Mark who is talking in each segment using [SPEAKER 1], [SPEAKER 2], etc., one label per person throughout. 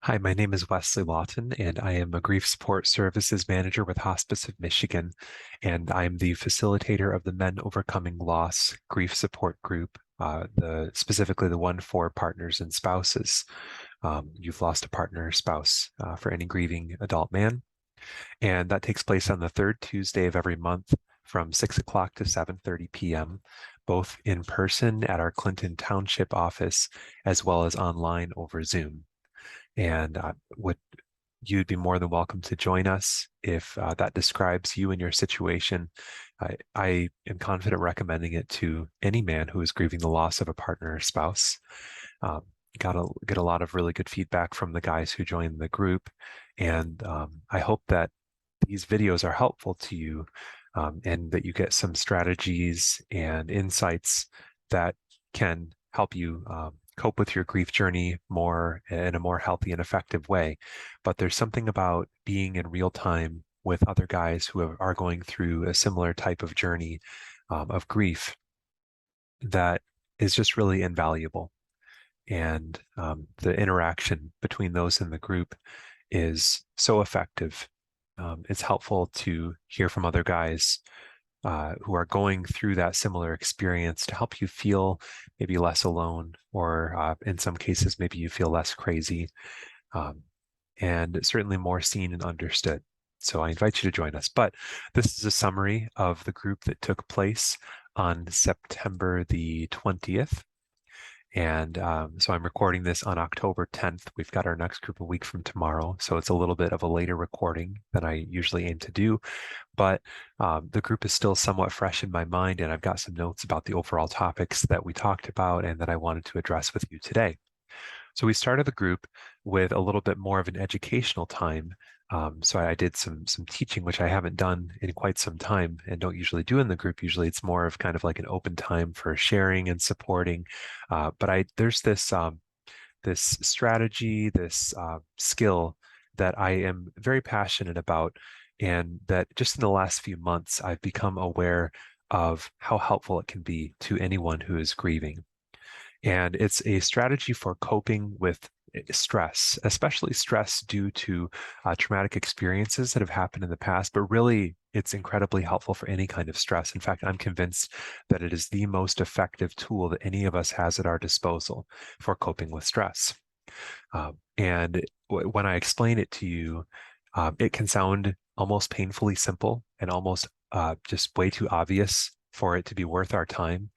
[SPEAKER 1] Hi, my name is Wesley Lawton, and I am a Grief Support Services Manager with Hospice of Michigan, and I'm the facilitator of the Men Overcoming Loss Grief Support Group, specifically the one for partners and spouses. You've lost a partner or spouse for any grieving adult man, and that takes place on the third Tuesday of every month from 6 o'clock to 7:30 p.m., both in person at our Clinton Township office as well as online over Zoom. And would you'd be more than welcome to join us if that describes you and your situation. I am confident recommending it to any man who is grieving the loss of a partner or spouse. Um, get a lot of really good feedback from the guys who joined the group, and I hope that these videos are helpful to you, and that you get some strategies and insights that can help you cope with your grief journey more in a more healthy and effective way. But there's something about being in real time with other guys who are going through a similar type of journey of grief that is just really invaluable. And the interaction between those in the group is so effective. It's helpful to hear from other guys who are going through that similar experience to help you feel maybe less alone, or in some cases, maybe you feel less crazy, um, and certainly more seen and understood. So I invite you to join us. But this is a summary of the group that took place on September the 20th. And so I'm recording this on October 10th. We've got our next group a week from tomorrow. So it's a little bit of a later recording than I usually aim to do. But the group is still somewhat fresh in my mind. And I've got some notes about the overall topics that we talked about and that I wanted to address with you today. So we started the group with a little bit more of an educational time. So I did some teaching, which I haven't done in quite some time and don't usually do in the group. Usually it's more of kind of like an open time for sharing and supporting. But there's this strategy, this skill that I am very passionate about, and that just in the last few months I've become aware of how helpful it can be to anyone who is grieving. And it's a strategy for coping with stress, especially stress due to traumatic experiences that have happened in the past. But really, it's incredibly helpful for any kind of stress. In fact, I'm convinced that it is the most effective tool that any of us has at our disposal for coping with stress. And when I explain it to you, it can sound almost painfully simple and almost just way too obvious for it to be worth our time.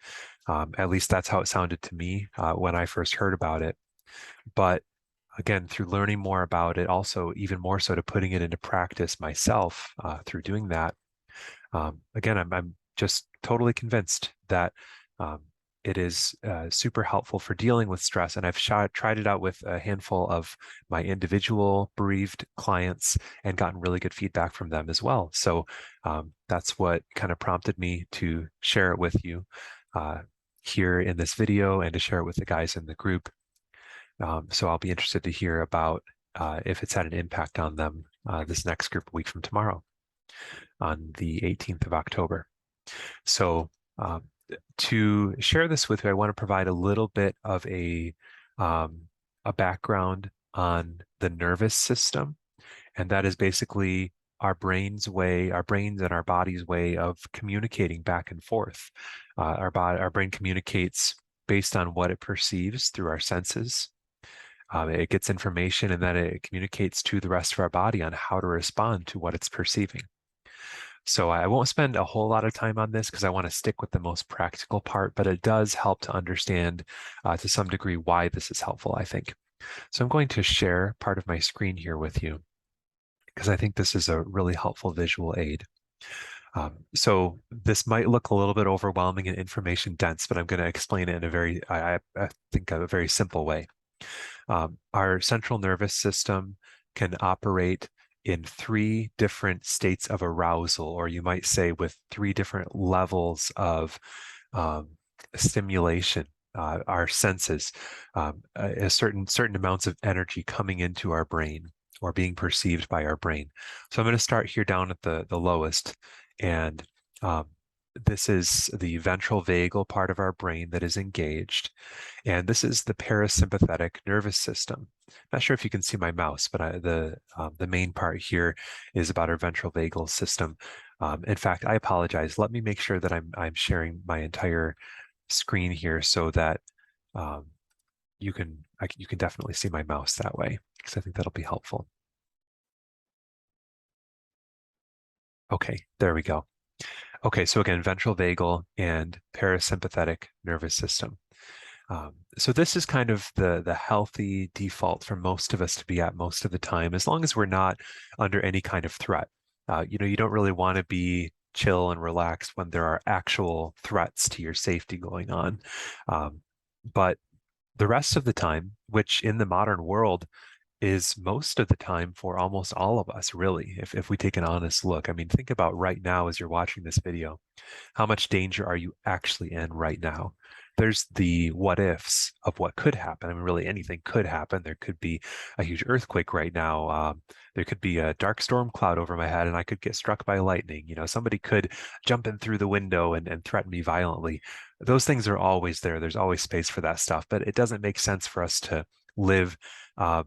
[SPEAKER 1] At least that's how it sounded to me when I first heard about it. But again, through learning more about it, also even more so to putting it into practice myself through doing that, again, I'm just totally convinced that um, it is super helpful for dealing with stress. And I've tried it out with a handful of my individual bereaved clients and gotten really good feedback from them as well. So that's what kind of prompted me to share it with you here in this video and to share it with the guys in the group. So I'll be interested to hear about if it's had an impact on them this next group a week from tomorrow on the 18th of October. So to share this with you, I want to provide a little bit of a background on the nervous system, and that is basically our brains and our body's way of communicating back and forth. Our brain communicates based on what it perceives through our senses. It gets information and then it communicates to the rest of our body on how to respond to what it's perceiving. So I won't spend a whole lot of time on this because I want to stick with the most practical part, but it does help to understand to some degree why this is helpful, I think. So I'm going to share part of my screen here with you because I think this is a really helpful visual aid. So this might look a little bit overwhelming and information dense, but I'm going to explain it in I think, a very simple way. Our central nervous system can operate in three different states of arousal, or you might say with three different levels of stimulation. Our senses, a certain amounts of energy coming into our brain or being perceived by our brain. So I'm going to start here down at the lowest, and this is the ventral vagal part of our brain that is engaged. And this is the parasympathetic nervous system. Not sure if you can see my mouse, but the main part here is about our ventral vagal system. In fact, I apologize. Let me make sure that I'm sharing my entire screen here so that um, you can definitely see my mouse that way, because I think that'll be helpful. Okay, there we go. Okay, so again, ventral vagal and parasympathetic nervous system. So this is kind of the healthy default for most of us to be at most of the time, as long as we're not under any kind of threat. You don't really want to be chill and relaxed when there are actual threats to your safety going on. But the rest of the time, which in the modern world is most of the time for almost all of us, really, if we take an honest look. I mean, think about right now as you're watching this video. How much danger are you actually in right now? There's the what ifs of what could happen. I mean, really anything could happen. There could be a huge earthquake right now. There could be a dark storm cloud over my head and I could get struck by lightning. Somebody could jump in through the window and threaten me violently. Those things are always there. There's always space for that stuff, but it doesn't make sense for us to live um,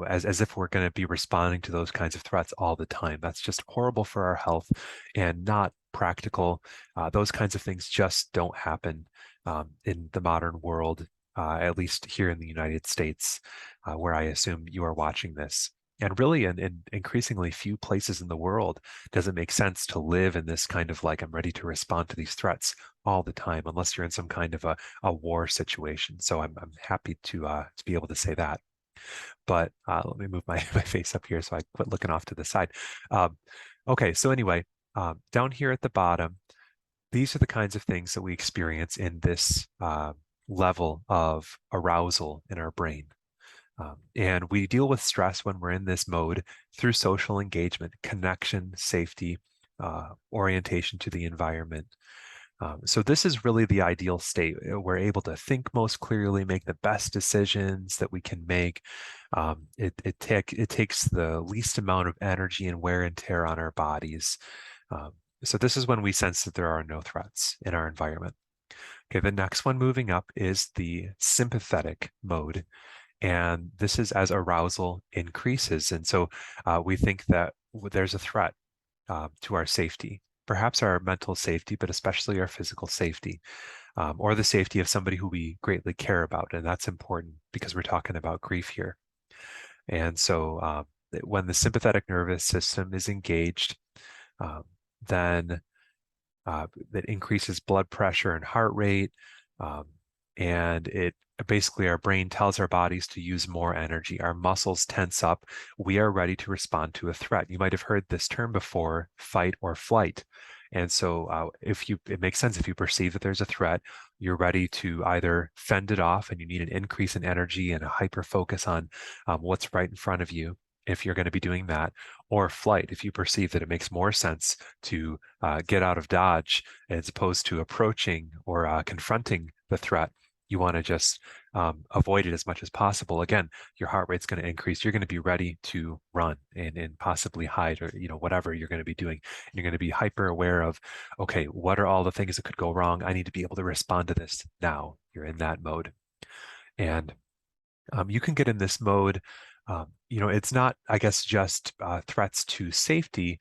[SPEAKER 1] as if we're going to be responding to those kinds of threats all the time. That's just horrible for our health and not practical. Those kinds of things just don't happen in the modern world, at least here in the United States, where I assume you are watching this. And really, in increasingly few places in the world does it make sense to live in this kind of like, I'm ready to respond to these threats all the time, unless you're in some kind of a war situation. So I'm happy to be able to say that. But let me move my, my face up here so I quit looking off to the side. Um, okay, so anyway, down here at the bottom, these are the kinds of things that we experience in this level of arousal in our brain. And we deal with stress when we're in this mode through social engagement, connection, safety, orientation to the environment. So this is really the ideal state. We're able to think most clearly, make the best decisions that we can make. It takes the least amount of energy and wear and tear on our bodies. Um, so this is when we sense that there are no threats in our environment. Okay, the next one moving up is the sympathetic mode. And this is as arousal increases. And so we think that there's a threat to our safety, perhaps our mental safety, but especially our physical safety, or the safety of somebody who we greatly care about. And that's important because we're talking about grief here. And so when the sympathetic nervous system is engaged, um, then that increases blood pressure and heart rate. Um, and it basically our brain tells our bodies to use more energy. Our muscles tense up. We are ready to respond to a threat. You might have heard this term before, fight or flight. And so it makes sense if you perceive that there's a threat, you're ready to either fend it off and you need an increase in energy and a hyper focus on what's right in front of you if you're going to be doing that, or flight if you perceive that it makes more sense to get out of dodge as opposed to approaching or confronting the threat. You want to just avoid it as much as possible. Again, your heart rate's going to increase. You're going to be ready to run and possibly hide or whatever you're going to be doing. And you're going to be hyper aware of, okay, what are all the things that could go wrong? I need to be able to respond to this now. You're in that mode. And you can get in this mode. It's not, I guess, just threats to safety,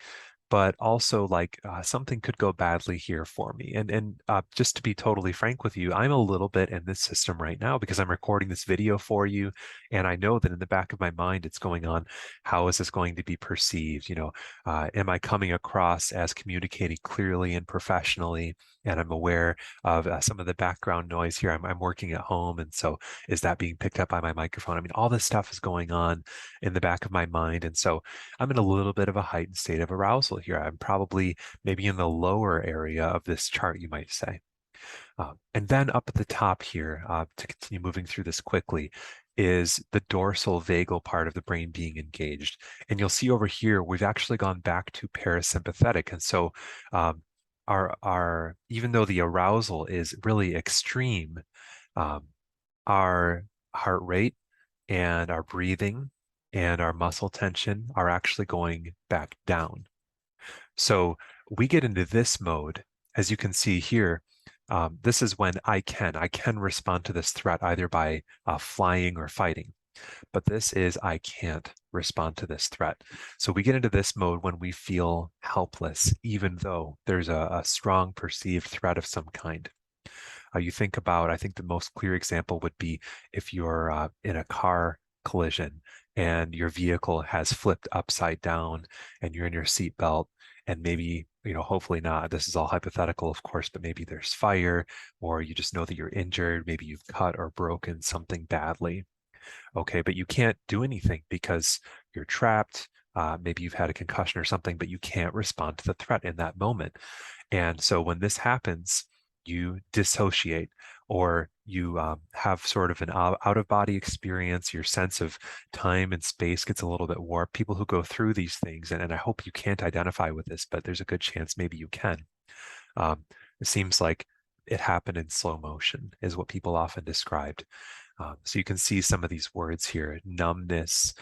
[SPEAKER 1] but also like something could go badly here for me. And just to be totally frank with you, I'm a little bit in this system right now because I'm recording this video for you, and I know that in the back of my mind it's going on. How is this going to be perceived? Am I coming across as communicating clearly and professionally? And I'm aware of some of the background noise here. I'm working at home, and so is that being picked up by my microphone? I mean, all this stuff is going on in the back of my mind, and so I'm in a little bit of a heightened state of arousal here. I'm probably maybe in the lower area of this chart, you might say. And then up at the top here, to continue moving through this quickly, is the dorsal vagal part of the brain being engaged. And you'll see over here, we've actually gone back to parasympathetic. And so our even though the arousal is really extreme, our heart rate and our breathing and our muscle tension are actually going back down. So we get into this mode as you can see here, this is when I can respond to this threat either by flying or fighting. But this is I can't respond to this threat. So we get into this mode when we feel helpless, even though there's a strong perceived threat of some kind. You think about, I think the most clear example would be if you're in a car collision and your vehicle has flipped upside down and you're in your seatbelt and maybe, hopefully not, this is all hypothetical, of course, but maybe there's fire or you just know that you're injured, maybe you've cut or broken something badly. Okay, but you can't do anything because you're trapped. Maybe you've had a concussion or something, but you can't respond to the threat in that moment. And so when this happens, you dissociate or you have sort of an out of body experience. Your sense of time and space gets a little bit warped. People who go through these things, and I hope you can't identify with this, but there's a good chance maybe you can. It seems like it happened in slow motion, is what people often described. So you can see some of these words here: numbness,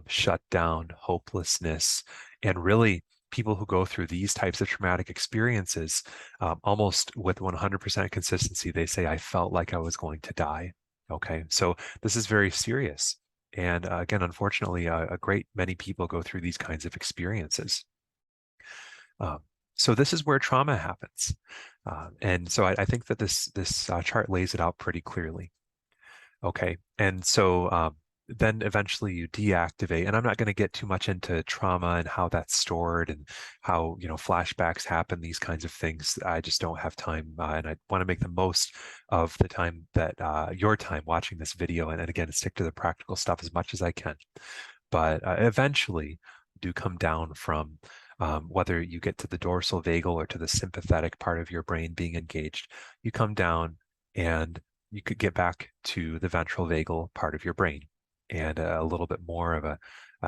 [SPEAKER 1] shut down, hopelessness, and really people who go through these types of traumatic experiences, almost with 100% consistency, they say, I felt like I was going to die. Okay, so this is very serious. And again, unfortunately, a great many people go through these kinds of experiences. So this is where trauma happens. And so I think that this chart lays it out pretty clearly. Okay, and so then eventually you deactivate, and I'm not going to get too much into trauma and how that's stored and how flashbacks happen, these kinds of things. I just don't have time, and I want to make the most of the time that your time watching this video, and again stick to the practical stuff as much as I can. But eventually, do come down from whether you get to the dorsal vagal or to the sympathetic part of your brain being engaged, you come down and you could get back to the ventral vagal part of your brain and a little bit more of a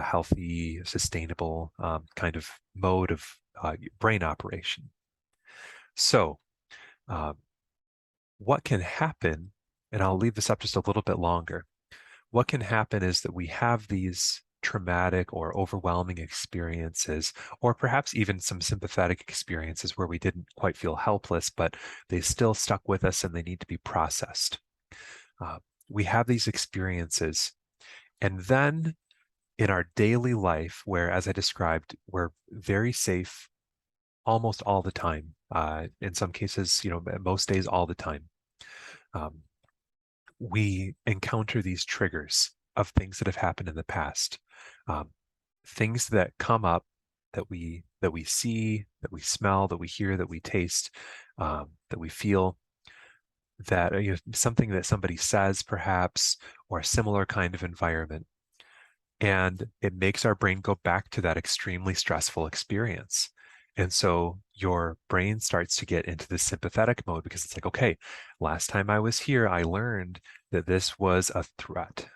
[SPEAKER 1] healthy, sustainable kind of mode of brain operation. So what can happen, and I'll leave this up just a little bit longer, what can happen is that we have these traumatic or overwhelming experiences, or perhaps even some sympathetic experiences where we didn't quite feel helpless, but they still stuck with us and they need to be processed. We have these experiences, and then in our daily life, where, as I described, we're very safe almost all the time, in some cases, most days, all the time, we encounter these triggers of things that have happened in the past, things that come up that we see, that we smell, that we hear, that we taste, that we feel, that something that somebody says perhaps, or a similar kind of environment, and it makes our brain go back to that extremely stressful experience. And so your brain starts to get into the sympathetic mode because it's like, okay, last time I was here, I learned that this was a threat.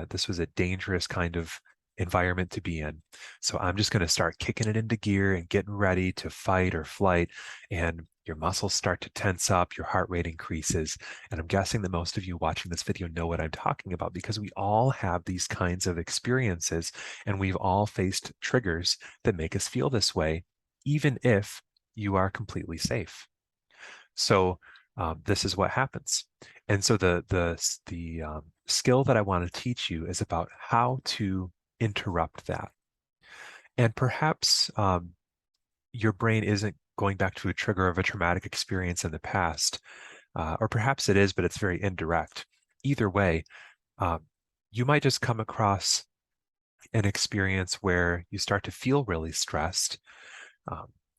[SPEAKER 1] This was a dangerous kind of environment to be in. So I'm just going to start kicking it into gear and getting ready to fight or flight. And your muscles start to tense up, your heart rate increases. And I'm guessing that most of you watching this video know what I'm talking about, because we all have these kinds of experiences and we've all faced triggers that make us feel this way, even if you are completely safe. So this is what happens. And so the skill that I want to teach you is about how to interrupt that. And perhaps your brain isn't going back to a trigger of a traumatic experience in the past, or perhaps it is, but it's very indirect. Either way, you might just come across an experience where you start to feel really stressed,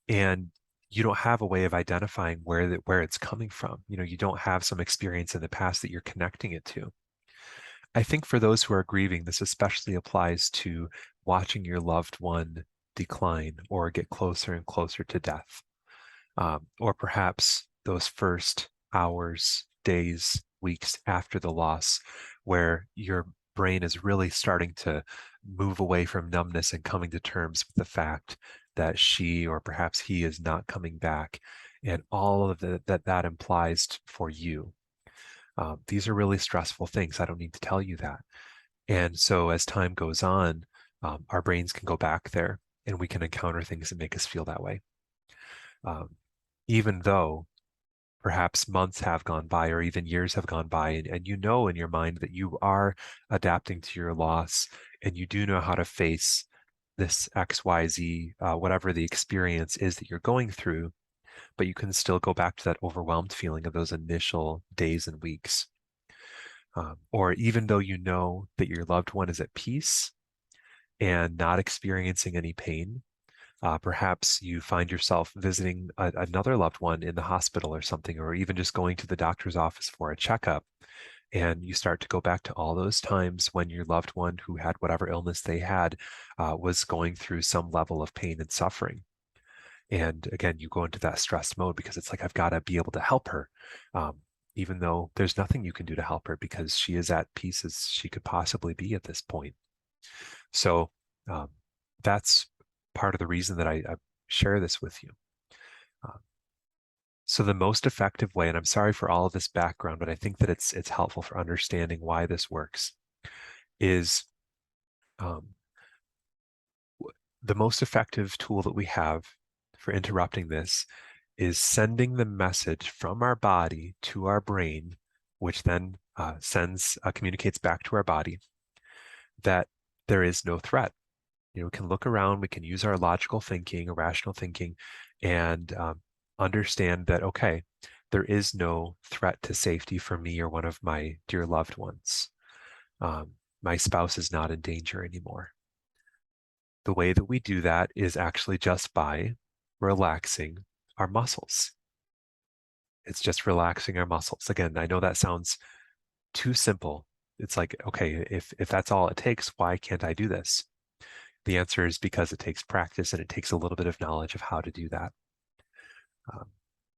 [SPEAKER 1] and you don't have a way of identifying where it's coming from. You don't have some experience in the past that you're connecting it to. I think for those who are grieving, this especially applies to watching your loved one decline or get closer and closer to death. Or perhaps those first hours, days, weeks after the loss, where your brain is really starting to move away from numbness and coming to terms with the fact that she or perhaps he is not coming back, and all of that implies for you. These are really stressful things. I don't need to tell you that. And so as time goes on, our brains can go back there and we can encounter things that make us feel that way. even though perhaps months have gone by or even years have gone by, and you know in your mind that you are adapting to your loss and you do know how to face this XYZ, whatever the experience is that you're going through, but you can still go back to that overwhelmed feeling of those initial days and weeks. Or even though you know that your loved one is at peace and not experiencing any pain, perhaps you find yourself visiting another loved one in the hospital or something, or even just going to the doctor's office for a checkup. And you start to go back to all those times when your loved one who had whatever illness they had was going through some level of pain and suffering. And again, you go into that stress mode because it's like, I've got to be able to help her, um, even though there's nothing you can do to help her because she is at peace as she could possibly be at this point. So um, that's part of the reason that I share this with you. Uh, so the most effective way, and I'm sorry for all of this background, but I think that it's helpful for understanding why this works, is um, the most effective tool that we have for interrupting this is sending the message from our body to our brain, which then communicates back to our body that there is no threat. We can look around, we can use our logical thinking, rational thinking, and understand that, okay, there is no threat to safety for me or one of my dear loved ones. My spouse is not in danger anymore. The way that we do that is actually just by relaxing our muscles. It's just relaxing our muscles. Again, I know that sounds too simple. It's like, okay, if that's all it takes, why can't I do this? The answer is because it takes practice and it takes a little bit of knowledge of how to do that. Um,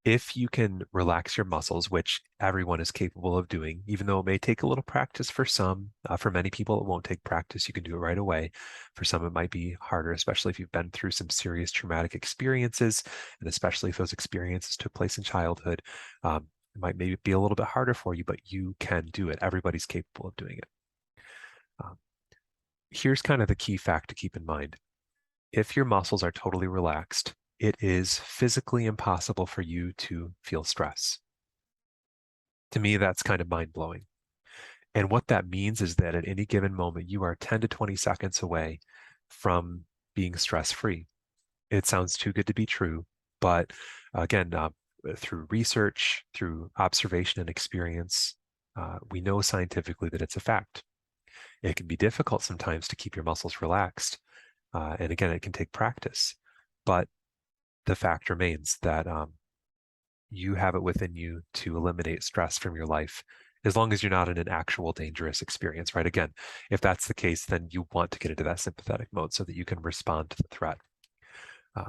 [SPEAKER 1] if you can relax your muscles, which everyone is capable of doing, even though it may take a little practice for some, for many people, it won't take practice. You can do it right away. For some, it might be harder, especially if you've been through some serious traumatic experiences, and especially if those experiences took place in childhood. It might maybe be a little bit harder for you, but you can do it. Everybody's capable of doing it. Um, Here's kind of the key fact to keep in mind. If your muscles are totally relaxed, it is physically impossible for you to feel stress. To me, that's kind of mind blowing. And what that means is that at any given moment, you are 10 to 20 seconds away from being stress free. It sounds too good to be true, but again, through research, through observation and experience, we know scientifically that it's a fact. It can be difficult sometimes to keep your muscles relaxed. And again, it can take practice, but the fact remains that you have it within you to eliminate stress from your life as long as you're not in an actual dangerous experience, right? Again, if that's the case, then you want to get into that sympathetic mode so that you can respond to the threat.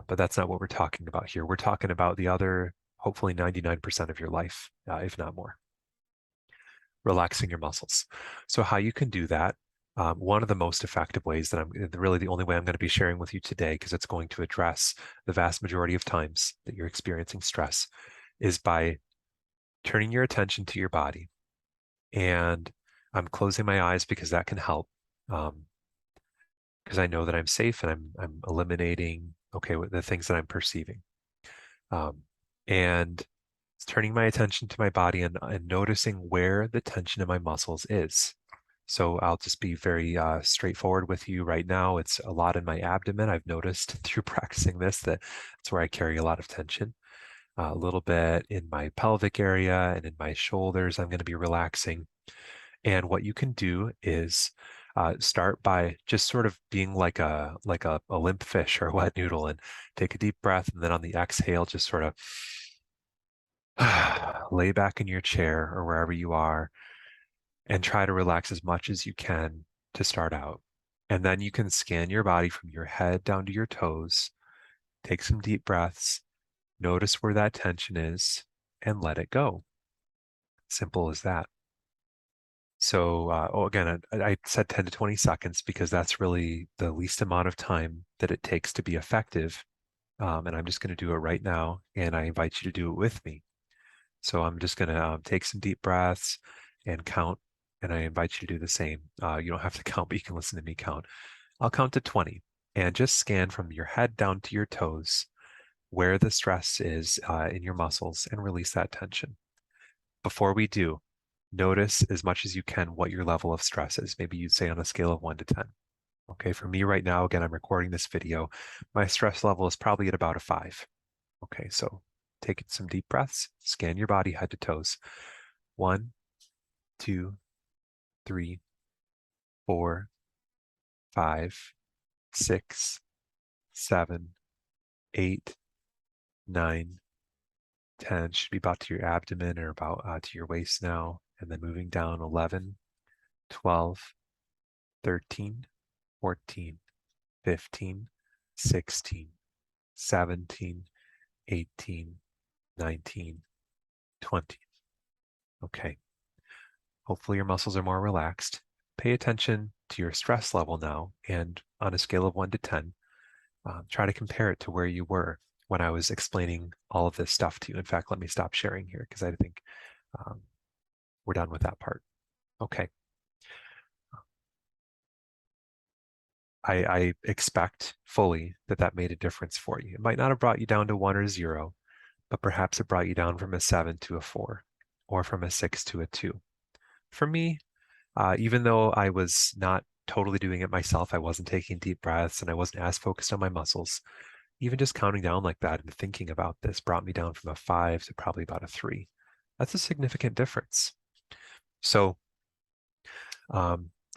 [SPEAKER 1] But that's not what we're talking about here. We're talking about the other, hopefully 99% of your life, if not more. Relaxing your muscles. So how you can do that, one of the most effective ways that I'm really the only way I'm going to be sharing with you today, because it's going to address the vast majority of times that you're experiencing stress, is by turning your attention to your body. And I'm closing my eyes because that can help, because I know that I'm safe and I'm eliminating, okay, the things that I'm perceiving. And turning my attention to my body and noticing where the tension in my muscles is. So I'll just be very straightforward with you right now. It's a lot in my abdomen. I've noticed through practicing this that that's where I carry a lot of tension. A little bit in my pelvic area and in my shoulders, I'm going to be relaxing. And what you can do is start by just sort of being like a limp fish or a wet noodle, and take a deep breath, and then on the exhale, just sort of lay back in your chair or wherever you are and try to relax as much as you can to start out. And then you can scan your body from your head down to your toes, take some deep breaths, notice where that tension is, and let it go. Simple as that. So, again, I said 10 to 20 seconds because that's really the least amount of time that it takes to be effective. And I'm just going to do it right now, and I invite you to do it with me. So I'm just going to take some deep breaths and count, and I invite you to do the same. You don't have to count, but you can listen to me count. I'll count to 20 and just scan from your head down to your toes. where the stress is in your muscles and release that tension. Before we do, notice as much as you can what your level of stress is. Maybe you'd say on a scale of 1 to 10. Okay, for me right now, again, I'm recording this video. My stress level is probably at about a 5. Okay, so take some deep breaths, scan your body head to toes. 1, 2, 3, 4, 5, 6, 7, 8, 9, 10. Should be about to your abdomen or about to your waist now. And then moving down 11, 12, 13, 14, 15, 16, 17, 18, 19, 20. Okay. Hopefully your muscles are more relaxed. Pay attention to your stress level now, and on a scale of 1 to 10, try to compare it to where you were when I was explaining all of this stuff to you. In fact, let me stop sharing here because I think we're done with that part. Okay. I expect fully that that made a difference for you. It might not have brought you down to 1 or 0, but perhaps it brought you down from a 7 to a 4 or from a 6 to a 2. For me, even though I was not totally doing it myself, I wasn't taking deep breaths and I wasn't as focused on my muscles. Even just counting down like that and thinking about this brought me down from a 5 to probably about a 3. That's a significant difference. So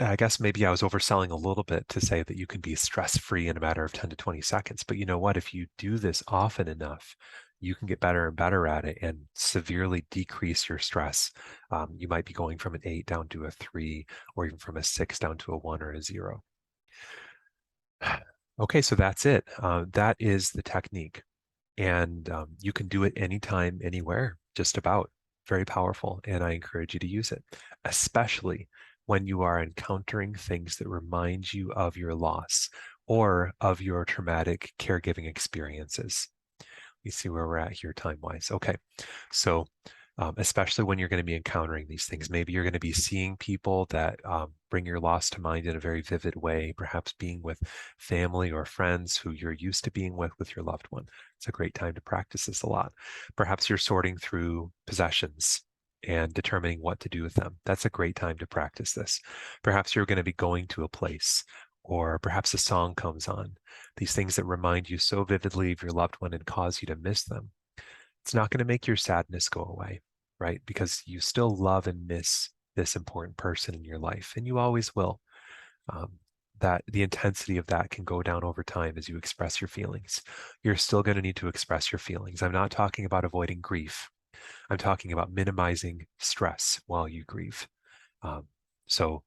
[SPEAKER 1] I guess maybe I was overselling a little bit to say that you can be stress-free in a matter of 10 to 20 seconds. But you know what? If you do this often enough, you can get better and better at it and severely decrease your stress. You might be going from an 8 down to a 3, or even from a 6 down to a 1 or a 0. Okay, so that's it. That is the technique. And you can do it anytime, anywhere, just about. Very powerful. And I encourage you to use it, especially when you are encountering things that remind you of your loss or of your traumatic caregiving experiences. You see where we're at here time-wise. Okay, so especially when you're going to be encountering these things. Maybe you're going to be seeing people that bring your loss to mind in a very vivid way, perhaps being with family or friends who you're used to being with your loved one. It's a great time to practice this a lot. Perhaps you're sorting through possessions and determining what to do with them. That's a great time to practice this. Perhaps you're going to be going to a place, or perhaps a song comes on. These things that remind you so vividly of your loved one and cause you to miss them. It's not going to make your sadness go away, right? Because you still love and miss this important person in your life, and you always will. That the intensity of that can go down over time as you express your feelings. You're still going to need to express your feelings. I'm not talking about avoiding grief. I'm talking about minimizing stress while you grieve. So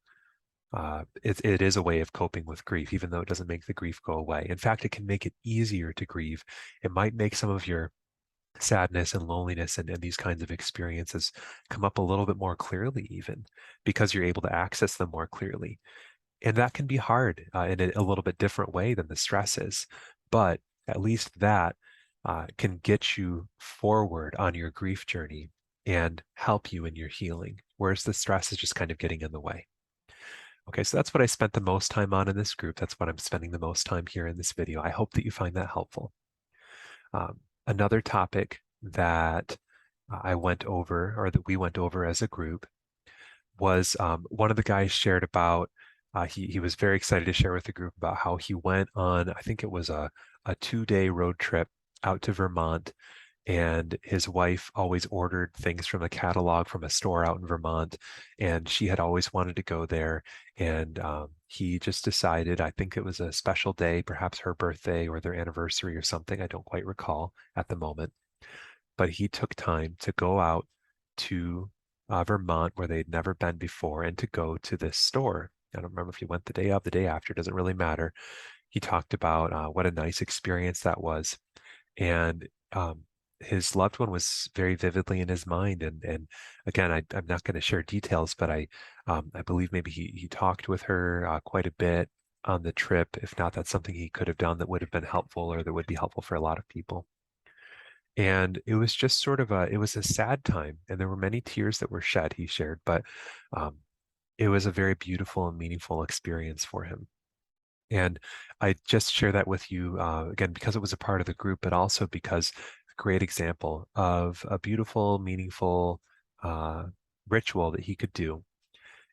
[SPEAKER 1] it is a way of coping with grief, even though it doesn't make the grief go away. In fact, it can make it easier to grieve. It might make some of your sadness and loneliness and these kinds of experiences come up a little bit more clearly, even because you're able to access them more clearly. And that can be hard in a little bit different way than the stress is. But at least that can get you forward on your grief journey and help you in your healing, whereas the stress is just kind of getting in the way. Okay, so that's what I spent the most time on in this group. That's what I'm spending the most time here in this video. I hope that you find that helpful. Another topic that I went over, or that we went over as a group, was one of the guys shared about, he was very excited to share with the group about how he went on, I think it was a 2-day road trip out to Vermont, and his wife always ordered things from a catalog from a store out in Vermont, and she had always wanted to go there. And he just decided, I think it was a special day, perhaps her birthday or their anniversary or something, I don't quite recall at the moment, but he took time to go out to Vermont where they'd never been before and to go to this store. I don't remember if he went the day of, the day after, doesn't really matter. He talked about what a nice experience that was. And his loved one was very vividly in his mind. And again, I'm not going to share details, but I believe maybe he talked with her quite a bit on the trip. If not, that's something he could have done that would have been helpful, or that would be helpful for a lot of people. And it was just sort of it was a sad time, and there were many tears that were shed, he shared, but it was a very beautiful and meaningful experience for him. And I just share that with you again because it was a part of the group, but also because a great example of a beautiful, meaningful uh, ritual that he could do.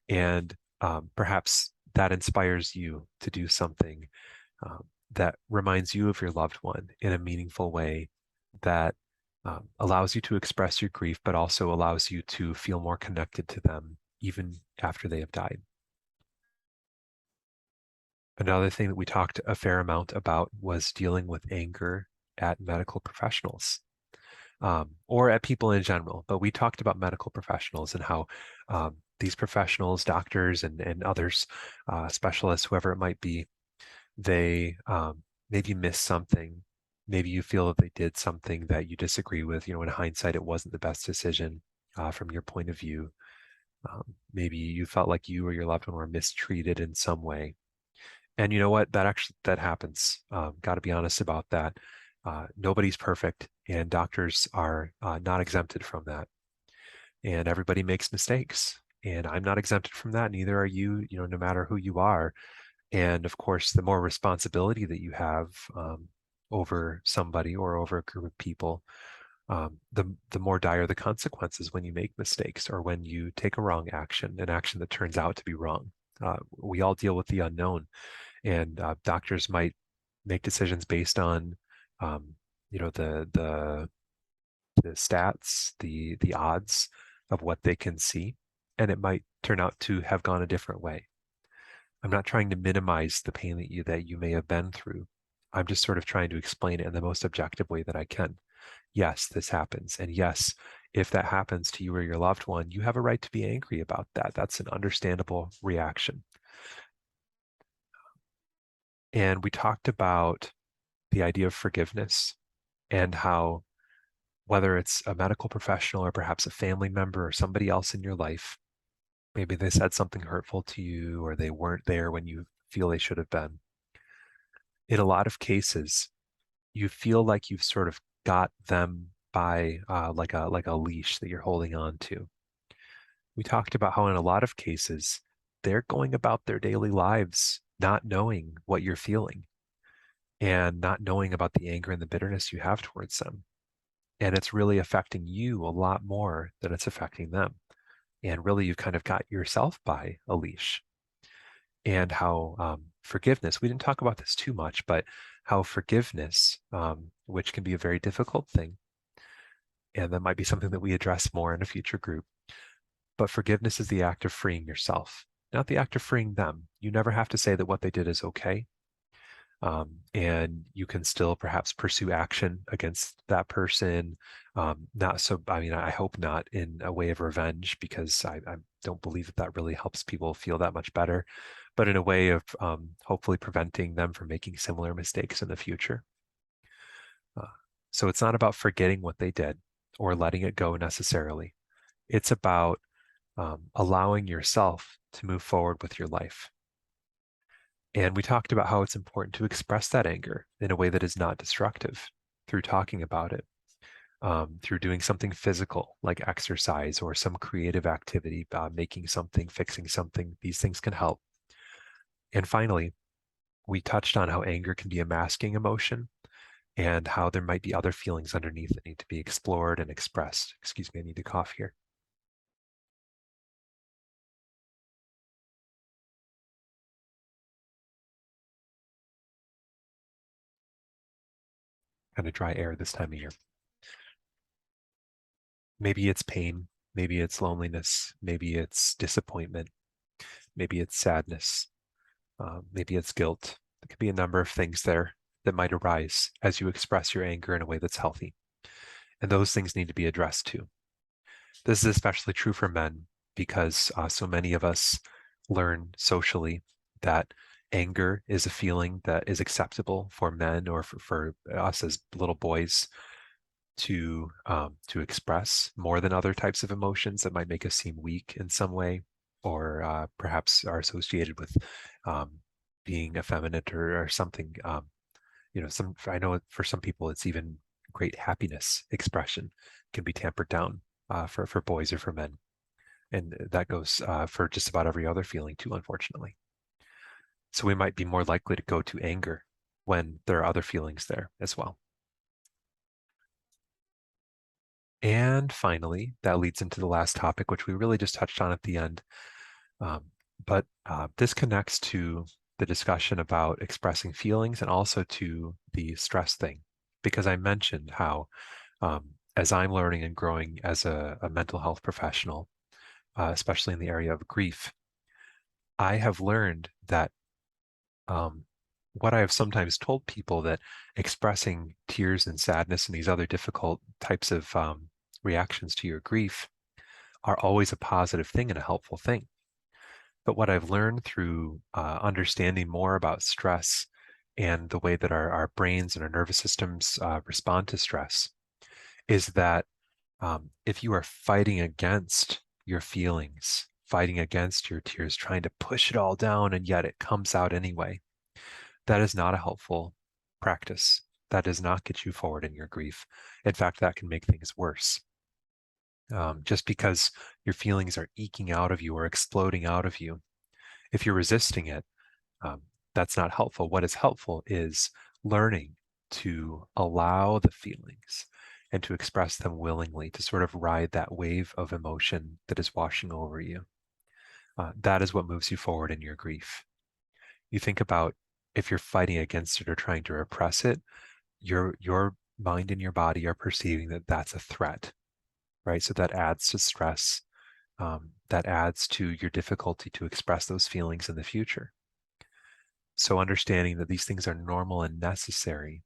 [SPEAKER 1] And perhaps that inspires you to do something that reminds you of your loved one in a meaningful way that allows you to express your grief, but also allows you to feel more connected to them even after they have died. Another thing that we talked a fair amount about was dealing with anger at medical professionals or at people in general. But we talked about medical professionals and how these professionals, doctors and others, specialists, whoever it might be, they maybe miss something. Maybe you feel that they did something that you disagree with. In hindsight, it wasn't the best decision from your point of view. Maybe you felt like you or your loved one were mistreated in some way. And you know what? That happens. Got to be honest about that. Nobody's perfect, and doctors are not exempted from that. And everybody makes mistakes, and I'm not exempted from that. Neither are you. No matter who you are. And of course, the more responsibility that you have over somebody or over a group of people, the more dire the consequences when you make mistakes or when you take a wrong action, an action that turns out to be wrong. We all deal with the unknown, and doctors might make decisions based on, the stats, the odds of what they can see, and it might turn out to have gone a different way. I'm not trying to minimize the pain that you may have been through. I'm just sort of trying to explain it in the most objective way that I can. Yes, this happens. And yes, if that happens to you or your loved one, you have a right to be angry about that. That's an understandable reaction. And we talked about the idea of forgiveness and how, whether it's a medical professional or perhaps a family member or somebody else in your life, maybe they said something hurtful to you or they weren't there when you feel they should have been. In a lot of cases, you feel like you've sort of got them by like a leash that you're holding on to. We talked about how in a lot of cases, they're going about their daily lives not knowing what you're feeling and not knowing about the anger and the bitterness you have towards them. And it's really affecting you a lot more than it's affecting them. And really, you've kind of got yourself by a leash. And how forgiveness, we didn't talk about this too much, but how forgiveness, which can be a very difficult thing, and that might be something that we address more in a future group, but forgiveness is the act of freeing yourself, not the act of freeing them. You never have to say that what they did is okay. And you can still perhaps pursue action against that person. Not so, I mean, I hope not in a way of revenge, because I don't believe that really helps people feel that much better, but in a way of hopefully preventing them from making similar mistakes in the future. So it's not about forgetting what they did or letting it go necessarily. It's about allowing yourself to move forward with your life. And we talked about how it's important to express that anger in a way that is not destructive through talking about it, through doing something physical like exercise or some creative activity, making something, fixing something. These things can help. And finally, we touched on how anger can be a masking emotion and how there might be other feelings underneath that need to be explored and expressed. Excuse me, I need to cough here. Kind of dry air this time of year. Maybe it's pain, maybe it's loneliness, maybe it's disappointment, maybe it's sadness, maybe it's guilt. There could be a number of things there that might arise as you express your anger in a way that's healthy. And those things need to be addressed too. This is especially true for men because so many of us learn socially that anger is a feeling that is acceptable for men or for us as little boys to express more than other types of emotions that might make us seem weak in some way, or perhaps are associated with being effeminate or something. Some I know for some people it's even great happiness expression can be tampered down for boys or for men, and that goes for just about every other feeling too, unfortunately. So we might be more likely to go to anger when there are other feelings there as well. And finally, that leads into the last topic, which we really just touched on at the end. But this connects to the discussion about expressing feelings and also to the stress thing, because I mentioned how as I'm learning and growing as a mental health professional, especially in the area of grief, I have learned that what I have sometimes told people, that expressing tears and sadness and these other difficult types of reactions to your grief are always a positive thing and a helpful thing. But what I've learned through understanding more about stress and the way that our brains and our nervous systems respond to stress is that if you are fighting against your feelings, fighting against your tears, trying to push it all down, and yet it comes out anyway, that is not a helpful practice. That does not get you forward in your grief. In fact, that can make things worse. Just because your feelings are eking out of you or exploding out of you, if you're resisting it, that's not helpful. What is helpful is learning to allow the feelings and to express them willingly, to sort of ride that wave of emotion that is washing over you. That is what moves you forward in your grief. You think about if you're fighting against it or trying to repress it, your mind and your body are perceiving that that's a threat, right? So that adds to stress. That adds to your difficulty to express those feelings in the future. So understanding that these things are normal and necessary,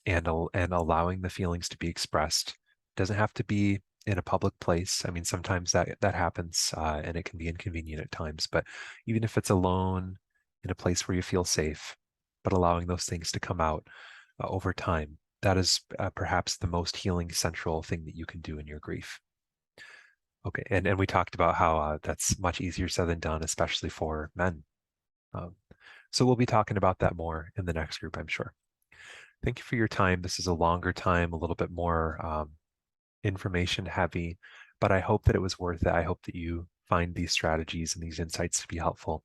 [SPEAKER 1] and allowing the feelings to be expressed, doesn't have to be in a public place. I mean, sometimes that happens, and it can be inconvenient at times. But even if it's alone in a place where you feel safe, but allowing those things to come out over time, that is perhaps the most healing central thing that you can do in your grief. Okay, and we talked about how that's much easier said than done, especially for men. Um, so we'll be talking about that more in the next group, I'm sure. Thank you for your time. This is a longer time, a little bit more information heavy, but I hope that it was worth it. I hope that you find these strategies and these insights to be helpful.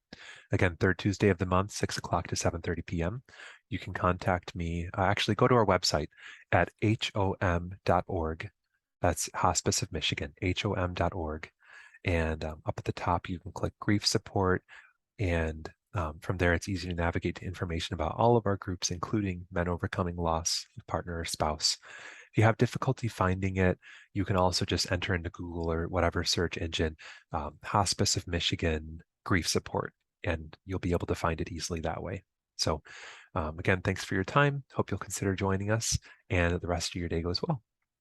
[SPEAKER 1] Again, third Tuesday of the month, 6 o'clock to 7:30 p.m. You can contact me. Actually, go to our website at hom.org. That's Hospice of Michigan, hom.org. And up at the top, you can click grief support. And from there, it's easy to navigate to information about all of our groups, including Men Overcoming Loss, Partner or Spouse. If you have difficulty finding it, you can also just enter into Google or whatever search engine, Hospice of Michigan Grief Support, and you'll be able to find it easily that way. So again, thanks for your time. Hope you'll consider joining us, and the rest of your day goes well.